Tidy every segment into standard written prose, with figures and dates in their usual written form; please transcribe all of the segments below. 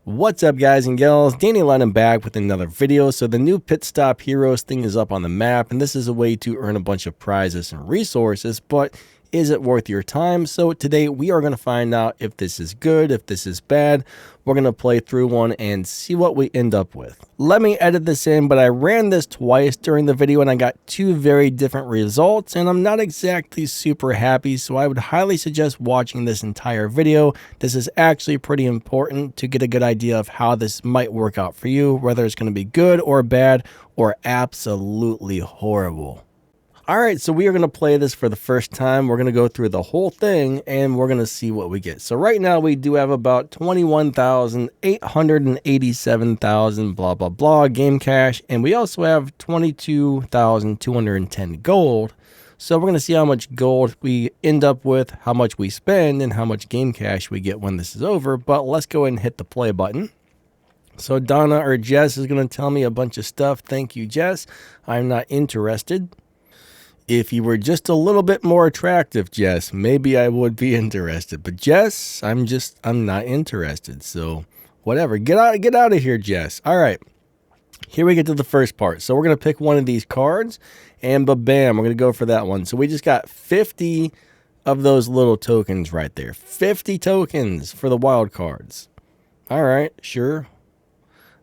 What's up, guys and gals? Danny Lennon back with another video. So the new Pitstop Heroes thing is up on the map, and this is a way to earn a bunch of prizes and resources, but is it worth your time? So today we are going to find out if this is good, if this is bad. We're going to play through one and see what we end up with. Let me edit this in, but I ran this twice during the video and I got two very different results, and I'm not exactly super happy, so I would highly suggest watching this entire video. This is actually pretty important to get a good idea of how this might work out for you, whether it's going to be good or bad or absolutely horrible. Alright, so we are going to play this for the first time. We're going to go through the whole thing and we're going to see what we get. So right now we do have about 21,887,000 blah blah blah game cash, and we also have 22,210 gold. So we're going to see how much gold we end up with, how much we spend, and how much game cash we get when this is over. But let's go ahead and hit the play button. So Donna or Jess is going to tell me a bunch of stuff. Thank you, Jess. I'm not interested. If you were just a little bit more attractive, Jess, maybe I would be interested. But Jess, I'm not interested. So whatever. Get out of here, Jess. All right. Here we get to the first part. So we're going to pick one of these cards and bam, we're going to go for that one. So we just got 50 of those little tokens right there. 50 tokens for the wild cards. All right, sure.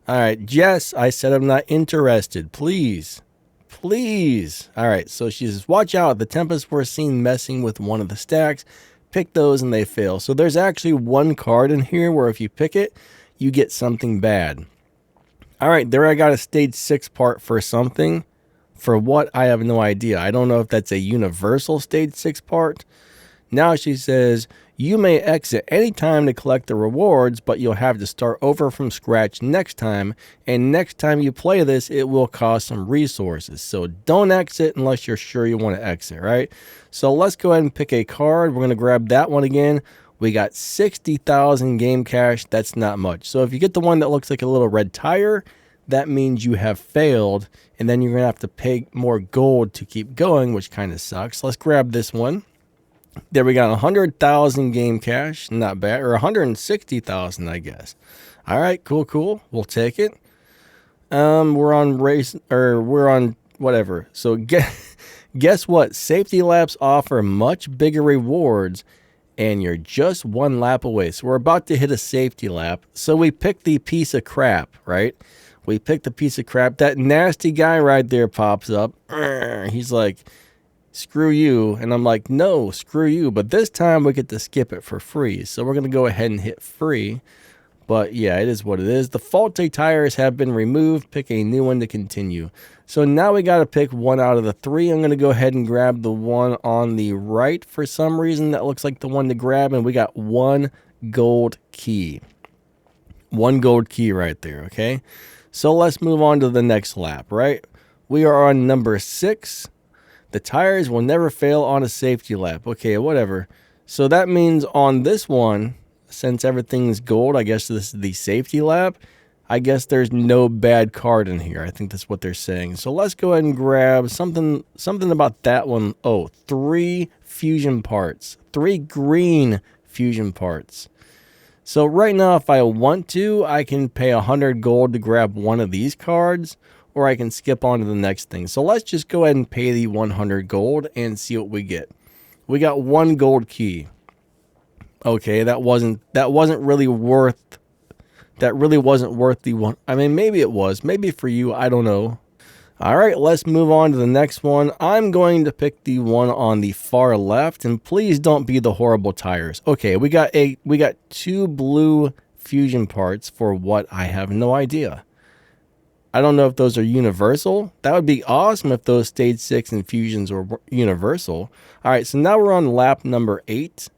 All right, Jess, I said I'm not interested. Please. Please. All right, so she says, watch out. The Tempests were seen messing with one of the stacks. Pick those and they fail. So there's actually one card in here where if you pick it, you get something bad. All right, there I got a stage 6 part for something. For what? I have no idea. I don't know if that's a universal stage 6 part. Now she says, you may exit anytime to collect the rewards, but you'll have to start over from scratch next time. And next time you play this, it will cost some resources. So don't exit unless you're sure you want to exit, right? So let's go ahead and pick a card. We're going to grab that one again. We got 60,000 game cash. That's not much. So if you get the one that looks like a little red tire, that means you have failed. And then you're going to have to pay more gold to keep going, which kind of sucks. Let's grab this one. There we got 100,000 game cash, not bad, or 160,000, I guess. All right, cool. We'll take it. We're on race, or we're on whatever. So guess what? Safety laps offer much bigger rewards, and you're just one lap away. So we're about to hit a safety lap. So we picked the piece of crap, right? We picked the piece of crap. That nasty guy right there pops up. He's like, screw you. And I'm like, no, screw you. But this time we get to skip it for free. So we're going to go ahead and hit free. But yeah, it is what it is. The faulty tires have been removed. Pick a new one to continue. So now we got to pick one out of the 3. I'm going to go ahead and grab the one on the right. For some reason, that looks like the one to grab. And we got 1 gold key. 1 gold key right there, okay? So let's move on to the next lap, right? We are on number 6. The tires will never fail on a safety lap. Okay, whatever. So that means on this one, since everything's gold, I guess this is the safety lap. I guess there's no bad card in here. I think that's what they're saying. So let's go ahead and grab something about that one. Oh, 3 fusion parts. 3 green fusion parts. So right now, if I want to, I can pay 100 gold to grab one of these cards, or I can skip on to the next thing. So let's just go ahead and pay the 100 gold and see what we get. We got 1 gold key. Okay, that wasn't really worth the one. I mean, maybe it was. Maybe for you, I don't know. All right, let's move on to the next one. I'm going to pick the one on the far left, and please don't be the horrible tires. Okay, we got 2 blue fusion parts for what? I have no idea. I don't know if those are universal. That would be awesome if those stage 6 infusions were universal. All right, so now we're on lap number 8.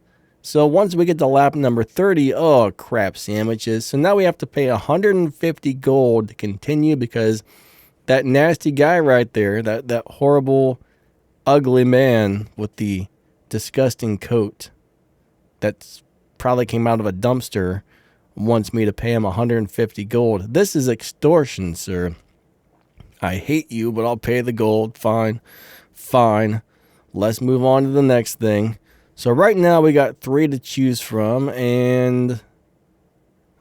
So once we get to lap number 30, oh crap, sandwiches. So now we have to pay 150 gold to continue because that nasty guy right there, that horrible, ugly man with the disgusting coat that's probably came out of a dumpster, wants me to pay him 150 gold. This is extortion, sir. I hate you, but I'll pay the gold. Fine. Let's move on to the next thing. So right now we got 3 to choose from, and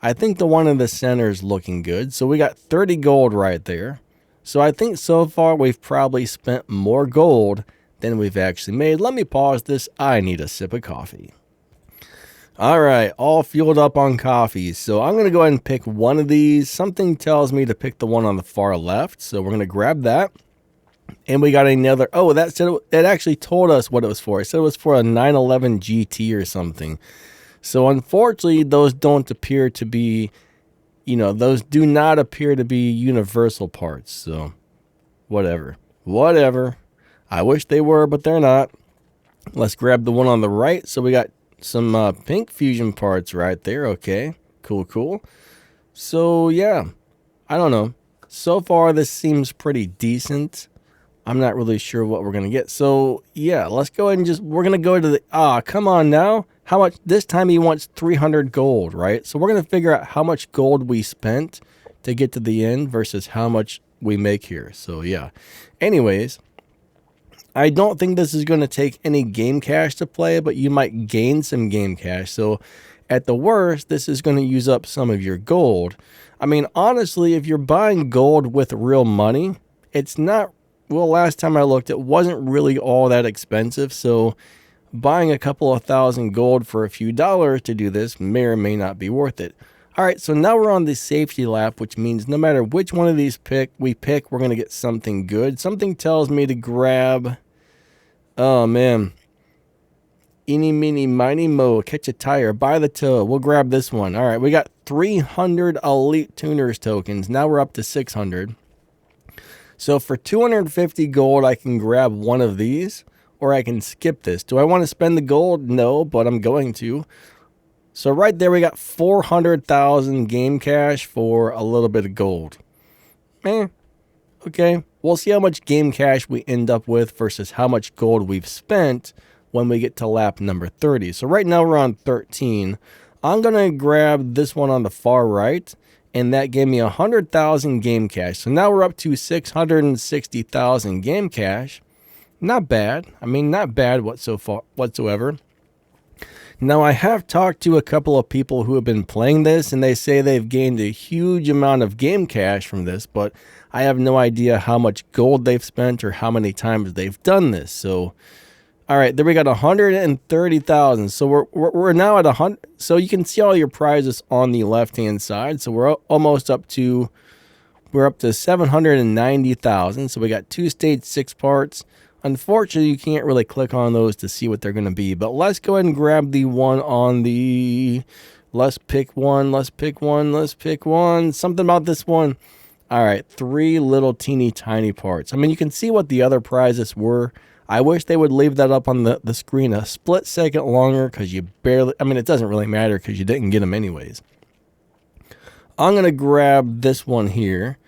I think the one in the center is looking good. So we got 30 gold right there. So I think so far we've probably spent more gold than we've actually made. Let me pause this. I need a sip of coffee. All right, all fueled up on coffee. So I'm going to go ahead and pick one of these. Something tells me to pick the one on the far left. So we're going to grab that. And we got another. Oh, that said it actually told us what it was for. It said it was for a 911 GT or something. So unfortunately, those don't appear to be, those do not appear to be universal parts. So whatever. I wish they were, but they're not. Let's grab the one on the right. So we got some pink fusion parts right there. Okay, cool. So yeah, I don't know. So far, this seems pretty decent. I'm not really sure what we're going to get. So yeah, let's go ahead and we're going to go to the, come on now. How much? This time he wants 300 gold, right? So we're going to figure out how much gold we spent to get to the end versus how much we make here. So yeah, anyways, I don't think this is going to take any game cash to play, but you might gain some game cash. So at the worst, this is going to use up some of your gold. I mean, honestly, if you're buying gold with real money, it's not, well, last time I looked, it wasn't really all that expensive. So buying a couple of thousand gold for a few dollars to do this may or may not be worth it. All right, so now we're on the safety lap, which means no matter which one of these we pick, we're going to get something good. Something tells me to grab, oh man, eeny, meeny, miny, mo, catch a tire, buy the tow. We'll grab this one. All right, we got 300 Elite Tuners tokens. Now we're up to 600. So for 250 gold, I can grab one of these, or I can skip this. Do I want to spend the gold? No, but I'm going to. So right there, we got 400,000 game cash for a little bit of gold. Okay. We'll see how much game cash we end up with versus how much gold we've spent when we get to lap number 30. So right now we're on 13. I'm going to grab this one on the far right, and that gave me 100,000 game cash. So now we're up to 660,000 game cash. Not bad. I mean, not bad whatsoever. Now, I have talked to a couple of people who have been playing this, and they say they've gained a huge amount of game cash from this, but I have no idea how much gold they've spent or how many times they've done this. So, all right, there we got 130,000. So we're now at 100. So you can see all your prizes on the left-hand side. So we're almost up to, we're up to 790,000. So we got 2 stage 6 parts. Unfortunately, you can't really click on those to see what they're going to be. But let's go ahead and grab the one on the... Let's pick one. Something about this one. All right, 3 little teeny tiny parts. I mean, you can see what the other prizes were. I wish they would leave that up on the screen a split second longer because you barely... I mean, it doesn't really matter because you didn't get them anyways. I'm going to grab this one here.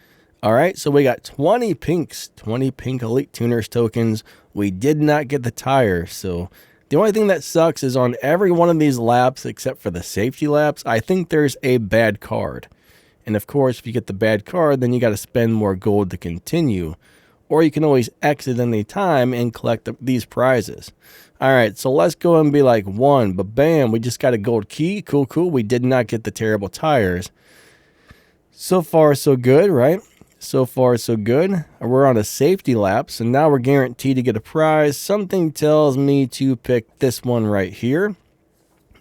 All right, so we got 20 pinks, 20 pink Elite Tuners tokens. We did not get the tire, so the only thing that sucks is on every one of these laps, except for the safety laps, I think there's a bad card. And of course, if you get the bad card, then you got to spend more gold to continue. Or you can always exit any time and collect these prizes. All right, so let's go and be like 1, but bam, we just got a gold key. Cool. We did not get the terrible tires. So far, so good, right? So far, so good. We're on a safety lap, so now we're guaranteed to get a prize. Something tells me to pick this one right here.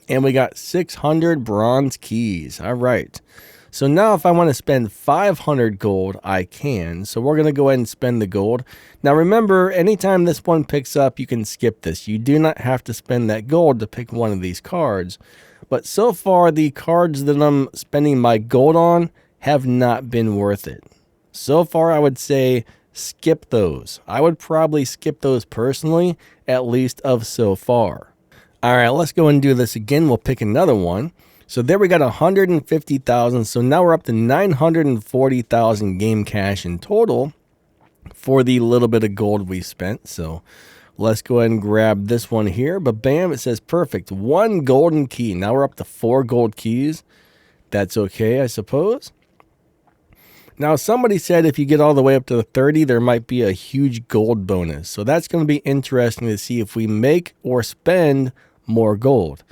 And we got 600 bronze keys. All right. So now if I want to spend 500 gold, I can. So we're going to go ahead and spend the gold. Now remember, anytime this one picks up, you can skip this. You do not have to spend that gold to pick one of these cards. But so far, the cards that I'm spending my gold on have not been worth it. So far, I would say skip those. I would probably skip those personally, at least of so far. All right, let's go and do this again. We'll pick another one. So there we got 150,000. So now we're up to 940,000 game cash in total for the little bit of gold we spent. So let's go ahead and grab this one here. But bam, it says perfect. 1 golden key. Now we're up to 4 gold keys. That's okay, I suppose. Now, somebody said if you get all the way up to the 30, there might be a huge gold bonus. So that's going to be interesting to see if we make or spend more gold.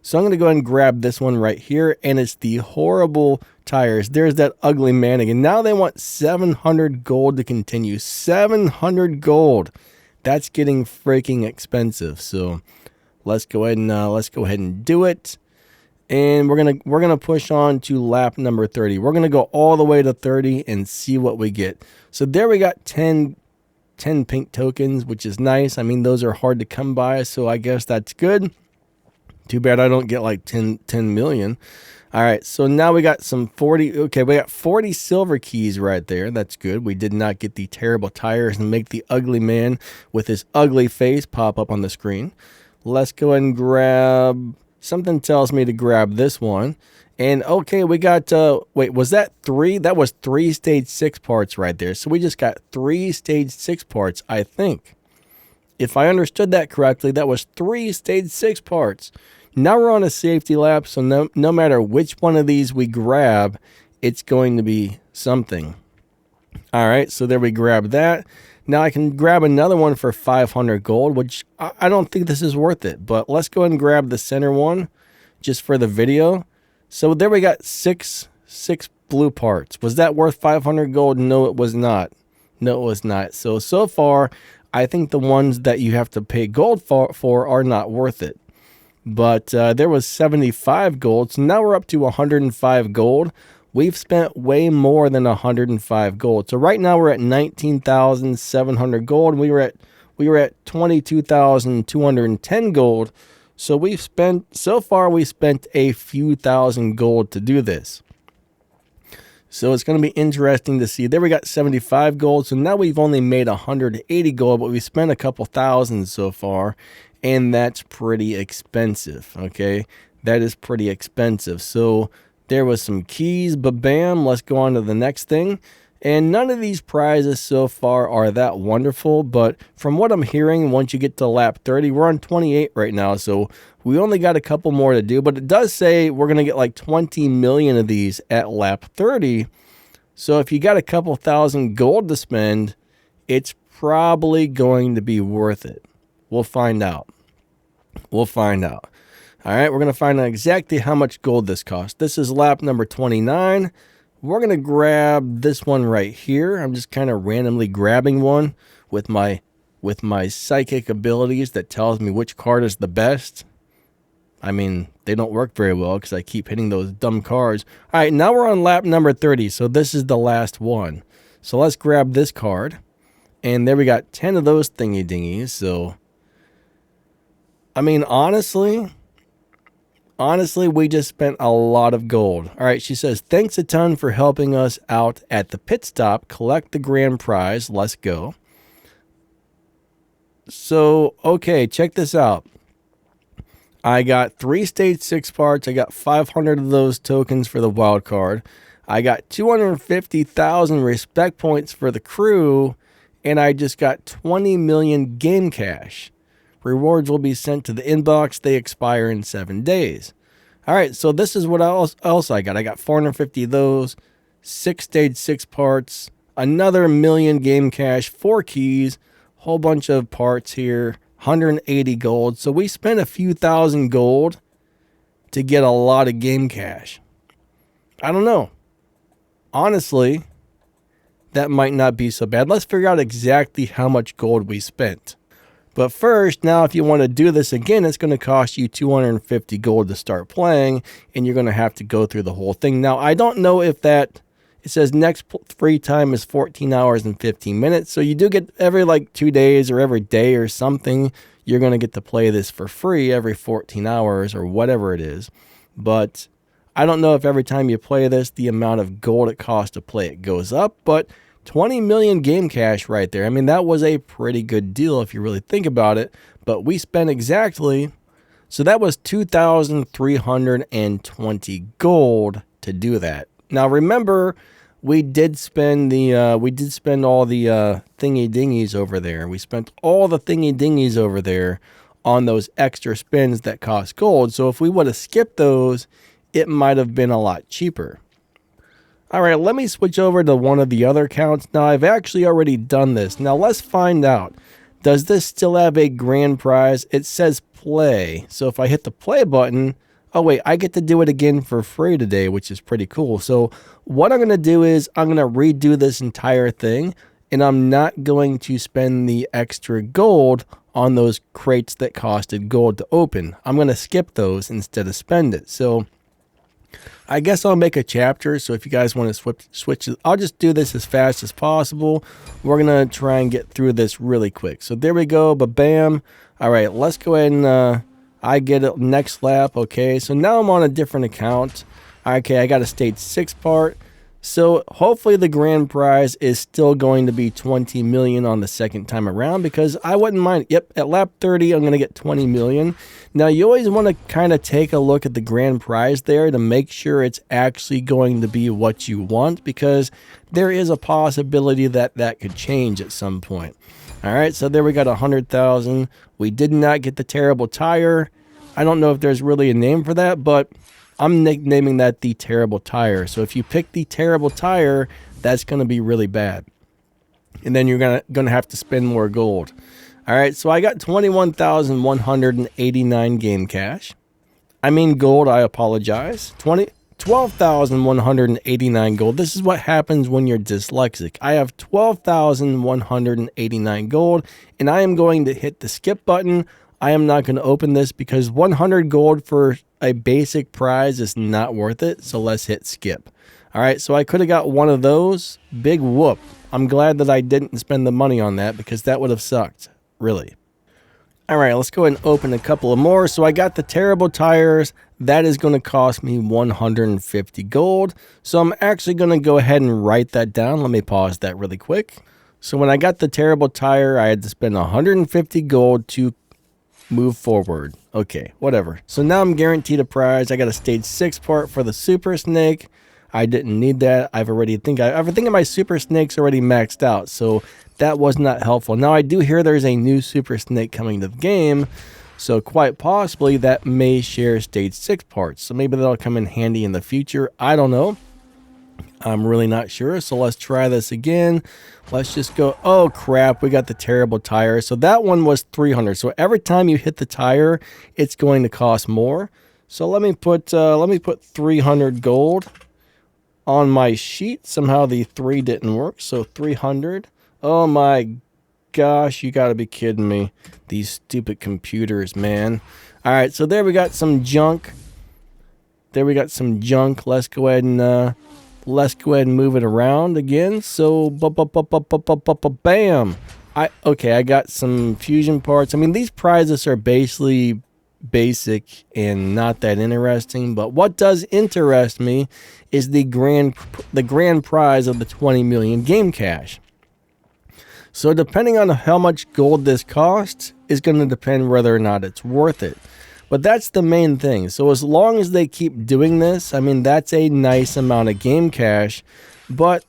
So I'm going to go ahead and grab this one right here, and it's the horrible tires. There's that ugly man again. Now they want 700 gold to continue. 700 gold. That's getting freaking expensive. So let's go ahead and do it. And we're gonna push on to lap number 30. We're gonna go all the way to 30 and see what we get. So there we got 10 pink tokens, which is nice. I mean, those are hard to come by, so I guess that's good. Too bad I don't get like 10 million. All right, so now we got some 40. Okay, we got 40 silver keys right there. That's good. We did not get the terrible tires and make the ugly man with his ugly face pop up on the screen. Let's go ahead and grab. Something tells me to grab this one. And okay, we got, wait, was that 3? That was 3 stage 6 parts right there. So we just got 3 stage 6 parts, I think. If I understood that correctly, that was 3 stage 6 parts. Now we're on a safety lap, so no matter which one of these we grab, it's going to be something. All right, so there we grab that. Now I can grab another one for 500 gold, which I don't think this is worth it. But let's go ahead and grab the center one just for the video. So there we got six blue parts. Was that worth 500 gold? No, it was not. No, it was not. So far, I think the ones that you have to pay gold for are not worth it. But there was 75 gold. So now we're up to 105 gold. We've spent way more than 105 gold. So right now we're at 19,700 gold. We were at 22,210 gold. So we spent a few thousand gold to do this. So it's going to be interesting to see. There we got 75 gold. So now we've only made 180 gold, but we spent a couple thousand so far, and that's pretty expensive. Okay, that is pretty expensive. So there was some keys, but bam, let's go on to the next thing. And none of these prizes so far are that wonderful, but from what I'm hearing, once you get to lap 30, we're on 28 right now, so we only got a couple more to do, but it does say we're going to get like 20 million of these at lap 30. So if you got a couple thousand gold to spend, it's probably going to be worth it. We'll find out. We'll find out. All right, we're going to find out exactly how much gold this costs. This is lap number 29. We're going to grab this one right here. I'm just kind of randomly grabbing one with my psychic abilities that tells me which card is the best. I mean, they don't work very well because I keep hitting those dumb cards. All right, now we're on lap number 30, so this is the last one. So let's grab this card. And there we got 10 of those thingy-dingies. So, I mean, honestly, we just spent a lot of gold. All right, she says, thanks a ton for helping us out at the pit stop. Collect the grand prize. Let's go. So, okay, check this out. I got 3 stage 6 parts. I got 500 of those tokens for the wild card. I got 250,000 respect points for the crew. And I just got 20 million game cash. Rewards will be sent to the inbox. They expire in 7 days. All right, so this is what else I got. I got 450 of those, 6 stage 6 parts, another million game cash, 4 keys, whole bunch of parts here, 180 gold. So we spent a few thousand gold to get a lot of game cash. I don't know. Honestly, that might not be so bad. Let's figure out exactly how much gold we spent. But first, now if you want to do this again, it's going to cost you 250 gold to start playing, and you're going to have to go through the whole thing. Now, I don't know if that, it says next free time is 14 hours and 15 minutes. So you do get every like 2 days or every day or something, you're going to get to play this for free every 14 hours or whatever it is. But I don't know if every time you play this, the amount of gold it costs to play it goes up, but 20 million game cash right there. I mean, that was a pretty good deal if you really think about it, but we spent exactly, so that was 2,320 gold to do that. Now remember, we did spend all the thingy dingies over there. We spent all the thingy dingies over there on those extra spins that cost gold. So if we would have skipped those, it might have been a lot cheaper. All right, let me switch over to one of the other accounts. Now, I've actually already done this. Now, let's find out. Does this still have a grand prize? It says play. So if I hit the play button, Oh wait, I get to do it again for free today, which is pretty cool. So what I'm going to do is I'm going to redo this entire thing, and I'm not going to spend the extra gold on those crates that costed gold to open. I'm going to skip those instead of spend it. So I guess I'll make a chapter. So if you guys want to switch, I'll just do this as fast as possible. We're going to try and get through this really quick. So there we go. But bam. All right, let's go ahead and I get it next lap. Okay, so now I'm on a different account. Okay, I got a stage 6 part. So hopefully the grand prize is still going to be 20 million on the second time around, because I wouldn't mind. Yep, at lap 30, I'm going to get 20 million. Now, you always want to kind of take a look at the grand prize there to make sure it's actually going to be what you want, because there is a possibility that that could change at some point. All right, so there we got 100,000. We did not get the terrible tire. I don't know if there's really a name for that, but I'm nicknaming that the terrible tire. So if you pick the terrible tire, that's going to be really bad. And then you're going to have to spend more gold. All right, so I got 21,189 game cash. I mean gold, I apologize. 12,189 gold. This is what happens when you're dyslexic. I have 12,189 gold, and I am going to hit the skip button. I am not going to open this because 100 gold for a basic prize is not worth it. So let's hit skip. All right, so I could have got one of those. Big whoop. I'm glad that I didn't spend the money on that, because that would have sucked, really. All right, let's go ahead and open a couple of more. So I got the terrible tires. That is going to cost me 150 gold. So I'm actually going to go ahead and write that down. Let me pause that really quick. So when I got the terrible tire, I had to spend 150 gold to move forward. Okay, whatever. So now I'm guaranteed a prize. I got a stage 6 part for the super snake. I didn't need that. I think my super snake's already maxed out, so that was not helpful. Now I do hear there's a new super snake coming to the game, so quite possibly that may share stage 6 parts. So maybe that'll come in handy in the future. I don't know. I'm really not sure. So let's try this again. Let's just go. Oh crap, we got the terrible tire. So that one was 300. So every time you hit the tire, it's going to cost more. So let me put 300 gold on my sheet. Somehow the 3 didn't work. So 300. Oh my gosh, you got to be kidding me. These stupid computers, man. All right, so there we got some junk. Let's go ahead and move it around again. So bam. I got some fusion parts. I mean, these prizes are basically basic and not that interesting, but what does interest me is the grand prize of the 20 million game cash. So depending on how much gold this costs is going to depend whether or not it's worth it. But that's the main thing. So as long as they keep doing this, I mean, that's a nice amount of game cash. But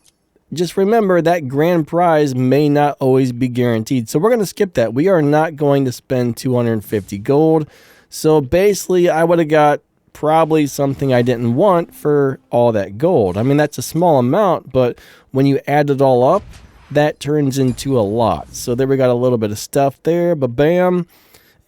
just remember that grand prize may not always be guaranteed. So we're going to skip that. We are not going to spend 250 gold. So basically, I would have got probably something I didn't want for all that gold. I mean, that's a small amount, but when you add it all up, that turns into a lot. So there we got a little bit of stuff there, but bam.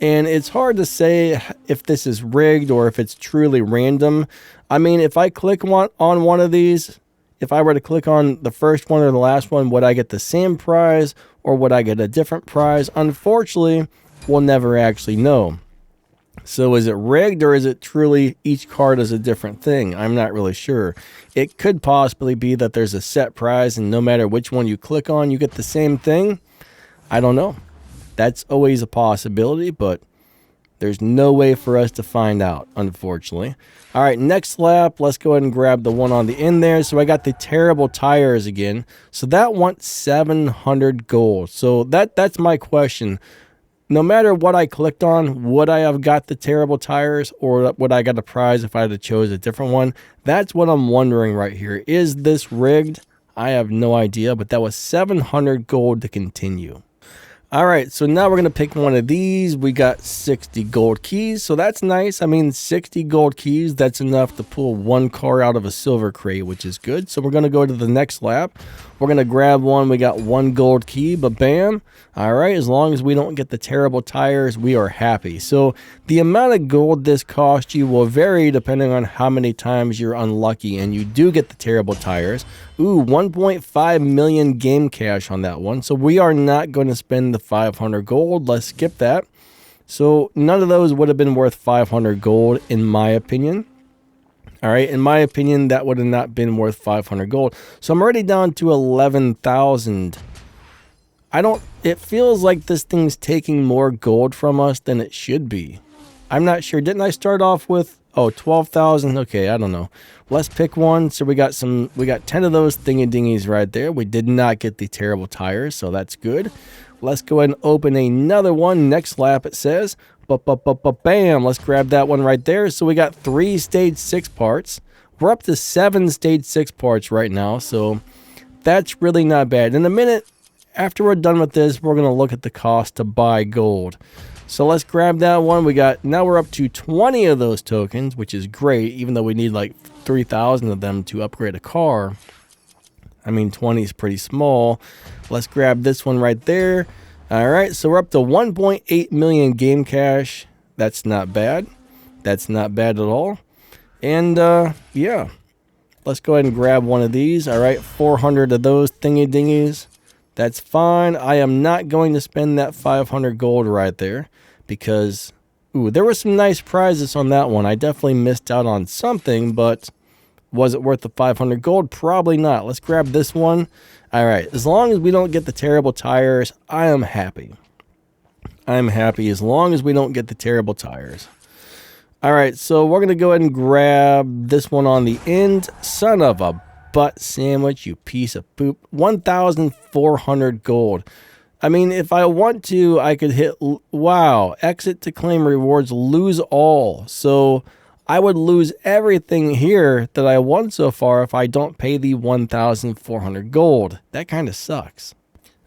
And it's hard to say if this is rigged or if it's truly random. I mean, if I click on one of these, if I were to click on the first one or the last one, would I get the same prize or would I get a different prize? Unfortunately, we'll never actually know. So is it rigged or is it truly each card is a different thing? I'm not really sure. It could possibly be that there's a set prize and no matter which one you click on, you get the same thing. I don't know. That's always a possibility, but there's no way for us to find out, unfortunately. All right, next lap, let's go ahead and grab the one on the end there. So I got the terrible tires again. So that wants 700 gold. So that's my question. No matter what I clicked on, would I have got the terrible tires or would I got a prize if I had chose a different one? That's what I'm wondering right here. Is this rigged? I have no idea, but that was 700 gold to continue. All right, so now we're going to pick one of these. We got 60 gold keys, so that's nice. I mean, 60 gold keys, that's enough to pull one car out of a silver crate, which is good. So we're going to go to the next lap. We're going to grab one. We got one gold key, but bam. All right, as long as we don't get the terrible tires, we are happy. So the amount of gold this costs you will vary depending on how many times you're unlucky and you do get the terrible tires. Ooh, 1.5 million game cash on that one. So we are not going to spend the 500 gold. Let's skip that. So none of those would have been worth 500 gold in my opinion. All right, in my opinion, that would have not been worth 500 gold. So I'm already down to 11,000. It feels like this thing's taking more gold from us than it should be. I'm not sure. Didn't I start off with, 12,000? Okay, I don't know. Let's pick one. So we got 10 of those thingy-dingies right there. We did not get the terrible tires, so that's good. Let's go ahead and open another one. Next lap, it says. Bam. Let's grab that one right there. So we got 3 stage 6 parts. We're up to 7 stage 6 parts right now, so that's really not bad. In a minute, after we're done with this, we're going to look at the cost to buy gold. So let's grab that one. Now we're up to 20 of those tokens, which is great, even though we need like 3,000 of them to upgrade a car. I mean, 20 is pretty small. Let's grab this one right there. All right, so we're up to 1.8 million game cash. That's not bad. That's not bad at all. And yeah, let's go ahead and grab one of these. All right, 400 of those thingy-dingies. That's fine. I am not going to spend that 500 gold right there because, ooh, there were some nice prizes on that one. I definitely missed out on something, but was it worth the 500 gold? Probably not. Let's grab this one. All right, as long as we don't get the terrible tires, I am happy. I'm happy as long as we don't get the terrible tires. All right, so we're going to go ahead and grab this one on the end. Son of a butt sandwich, you piece of poop. 1,400 gold. I mean, if I want to, I could hit, wow, exit to claim rewards, lose all. So I would lose everything here that I won so far if I don't pay the 1,400 gold. That kind of sucks.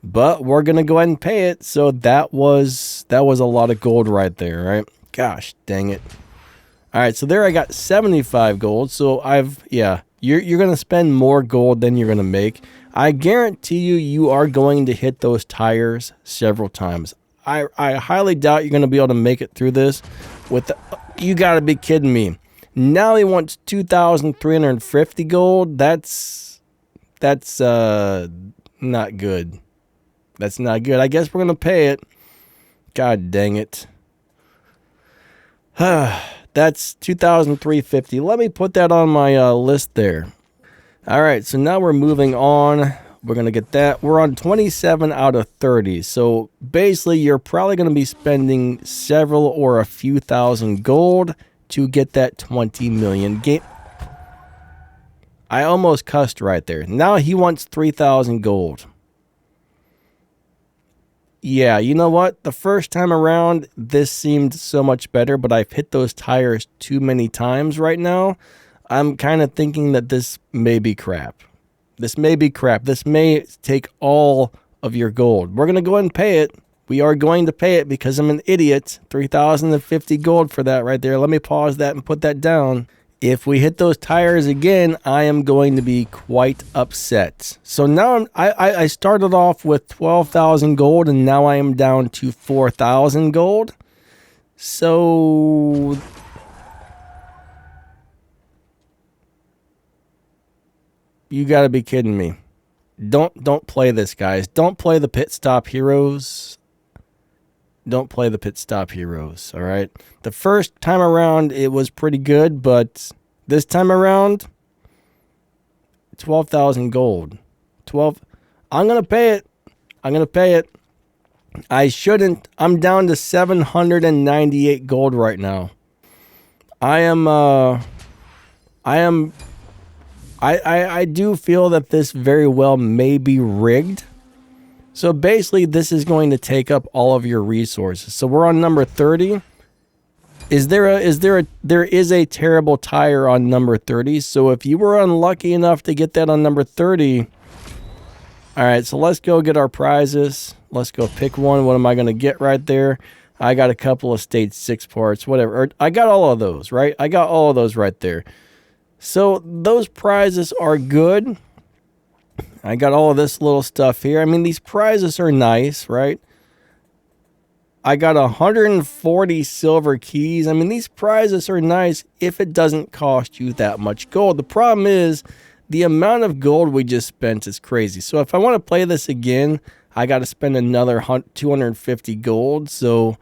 But we're going to go ahead and pay it. So that was a lot of gold right there, right? Gosh, dang it. All right, so there I got 75 gold. So you're going to spend more gold than you're going to make. I guarantee you are going to hit those tires several times. I highly doubt you're going to be able to make it through this with you got to be kidding me. Now he wants 2,350 gold. That's not good. That's not good. I guess we're going to pay it. God dang it. That's 2,350. Let me put that on my list there. All right, so now we're moving on. We're going to get that. We're on 27 out of 30. So basically, you're probably going to be spending several or a few thousand gold to get that 20 million game. I almost cussed right there. Now he wants 3,000 gold. Yeah, you know what? The first time around, this seemed so much better, but I've hit those tires too many times right now. I'm kind of thinking that this may be crap. This may be crap. This may take all of your gold. We're going to go ahead and pay it. We are going to pay it because I'm an idiot. 3,050 gold for that right there. Let me pause that and put that down. If we hit those tires again, I am going to be quite upset. So now I started off with 12,000 gold, and now I am down to 4,000 gold. So you got to be kidding me. Don't play this, guys. Don't play the Pitstop Heroes. Don't play the Pitstop Heroes, all right? The first time around, it was pretty good, but this time around, 12,000 gold. I'm going to pay it. I'm going to pay it. I shouldn't. I'm down to 798 gold right now. I do feel that this very well may be rigged. So basically, this is going to take up all of your resources. So we're on number 30. There is a terrible tire on number 30. So if you were unlucky enough to get that on number 30, all right. So let's go get our prizes. Let's go pick one. What am I going to get right there? I got a couple of stage 6 parts, whatever. Or I got all of those, right? I got all of those right there. So those prizes are good. I got all of this little stuff here. I mean, these prizes are nice, right? I got 140 silver keys. I mean, these prizes are nice if it doesn't cost you that much gold. The problem is the amount of gold we just spent is crazy. So if I want to play this again, I got to spend another 250 gold. So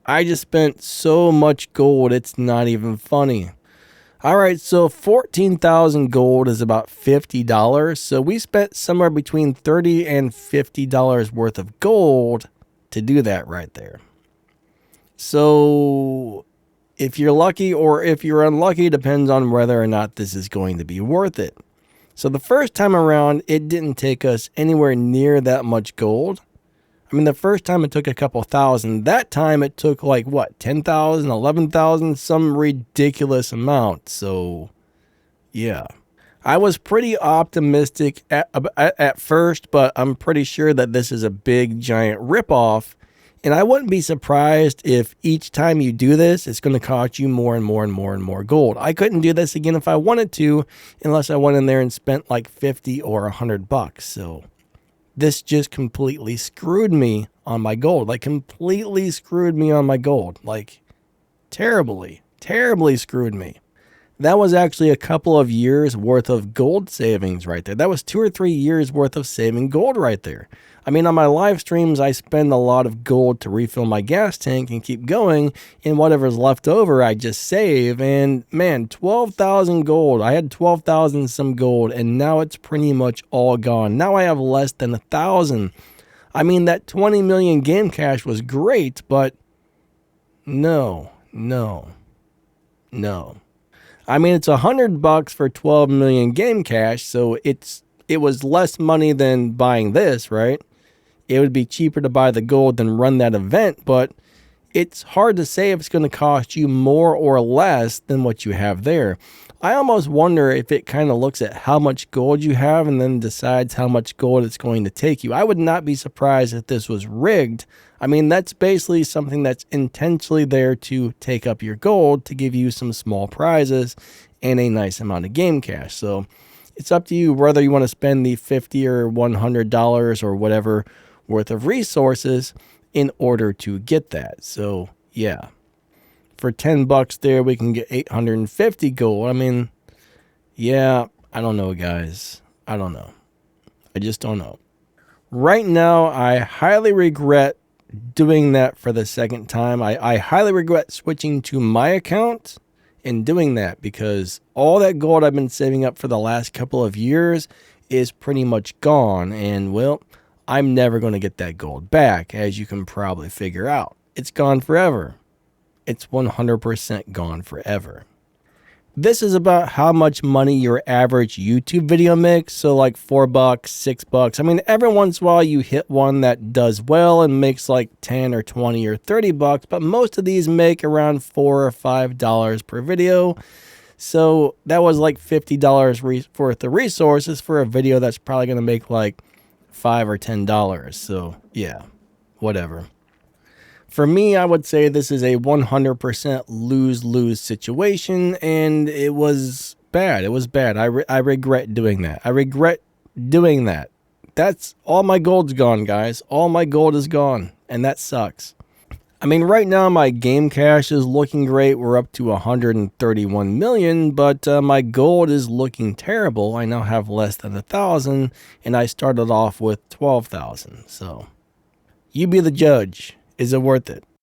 I just spent so much gold, it's not even funny. All right, so 14,000 gold is about $50. So we spent somewhere between $30 and $50 worth of gold to do that right there. So if you're lucky or if you're unlucky, depends on whether or not this is going to be worth it. So the first time around, it didn't take us anywhere near that much gold. I mean, the first time it took a couple thousand. That time it took like, what, 10,000, 11,000, some ridiculous amount. So, yeah. I was pretty optimistic at first, but I'm pretty sure that this is a big, giant ripoff. And I wouldn't be surprised if each time you do this, it's going to cost you more and more and more and more gold. I couldn't do this again if I wanted to, unless I went in there and spent like 50 or $100. So this just completely screwed me on my gold. Like, completely screwed me on my gold. Like, terribly screwed me. That was actually a couple of years worth of gold savings right there. That was 2 or 3 years worth of saving gold right there. I mean, on my live streams, I spend a lot of gold to refill my gas tank and keep going, and whatever's left over, I just save. And man, 12,000 gold. I had 12,000 some gold, and now it's pretty much all gone. Now I have less than 1,000. I mean, that 20 million game cash was great, but no. I mean, it's $100 for 12 million game cash, so it was less money than buying this, right? It would be cheaper to buy the gold than run that event, but it's hard to say if it's going to cost you more or less than what you have there. I almost wonder if it kind of looks at how much gold you have and then decides how much gold it's going to take you. I would not be surprised if this was rigged. I mean, that's basically something that's intentionally there to take up your gold to give you some small prizes and a nice amount of game cash. So it's up to you whether you want to spend the $50 or $100 or whatever worth of resources in order to get that. So yeah, for $10 there, we can get 850 gold. I mean, yeah, I don't know, guys. I don't know. I just don't know. Right now, I highly regret doing that for the second time. I highly regret switching to my account and doing that, because all that gold I've been saving up for the last couple of years is pretty much gone. And well, I'm never going to get that gold back, as you can probably figure out. It's gone forever. It's 100% gone forever. This is about how much money your average YouTube video makes. So like $4, $6. I mean, every once in a while you hit one that does well and makes like 10 or 20 or $30, but most of these make around $4 or $5 per video. So that was like $50 worth of resources for a video that's probably going to make like $5 or $10. So yeah, whatever. For me, I would say this is a 100% lose-lose situation, and it was bad. It was bad. I regret doing that. I regret doing that. That's all my gold's gone, guys. All my gold is gone, and that sucks. I mean, right now my game cash is looking great. We're up to 131 million, but my gold is looking terrible. I now have less than 1,000, and I started off with 12,000. So you be the judge. Is it worth it?